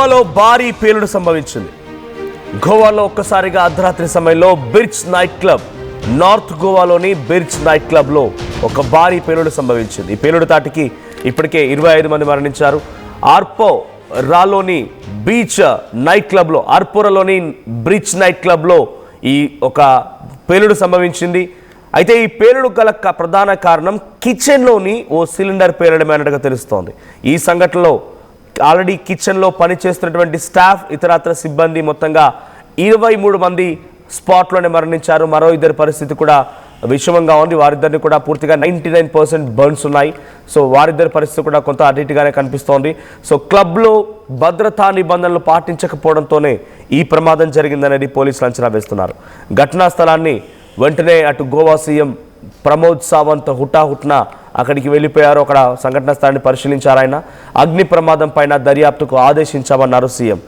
గోవాలో భారీ పేలుడు సంభవించింది. గోవాలో ఒక్కసారిగా అర్ధరాత్రి సమయంలో బిర్చ్ నైట్ క్లబ్, నార్త్ గోవాలోని బిర్చ్ నైట్ క్లబ్లో ఒక భారీ పేలుడు సంభవించింది. ఈ పేలుడు తాటికి ఇప్పటికే 25 మంది మరణించారు. ఆర్పోరాలోని బీచ్ నైట్ క్లబ్లో, ఆర్పోరాలోని బ్రిడ్జ్ నైట్ క్లబ్లో ఈ ఒక పేలుడు సంభవించింది. అయితే ఈ పేలుడు గల ప్రధాన కారణం కిచెన్లోని ఓ సిలిండర్ పేలడమే అన్నట్టుగా తెలుస్తోంది. ఈ సంఘటనలో ఆల్రెడీ కిచెన్లో పనిచేస్తున్నటువంటి స్టాఫ్, ఇతరత్ర సిబ్బంది మొత్తంగా 23 మంది స్పాట్లోనే మరణించారు. మరో 2 పరిస్థితి కూడా విషమంగా ఉంది. వారిద్దరిని కూడా పూర్తిగా 99% బర్న్స్ ఉన్నాయి. సో వారిద్దరి పరిస్థితి కూడా కొంత అటుగానే కనిపిస్తోంది. సో క్లబ్లో భద్రతా నిబంధనలు పాటించకపోవడంతోనే ఈ ప్రమాదం జరిగిందనేది పోలీసులు అంచనా వేస్తున్నారు. ఘటనా స్థలాన్ని వెంటనే అటు గోవా సీఎం ప్రమోద్ సావంత్ హుటాహుట్న అక్కడికి వెళ్ళిపోయారు. అక్కడ సంఘటనా స్థలాన్ని పరిశీలించారు. ఆయన అగ్ని ప్రమాదం పైన దర్యాప్తుకు ఆదేశించామన్నారు సీఎం.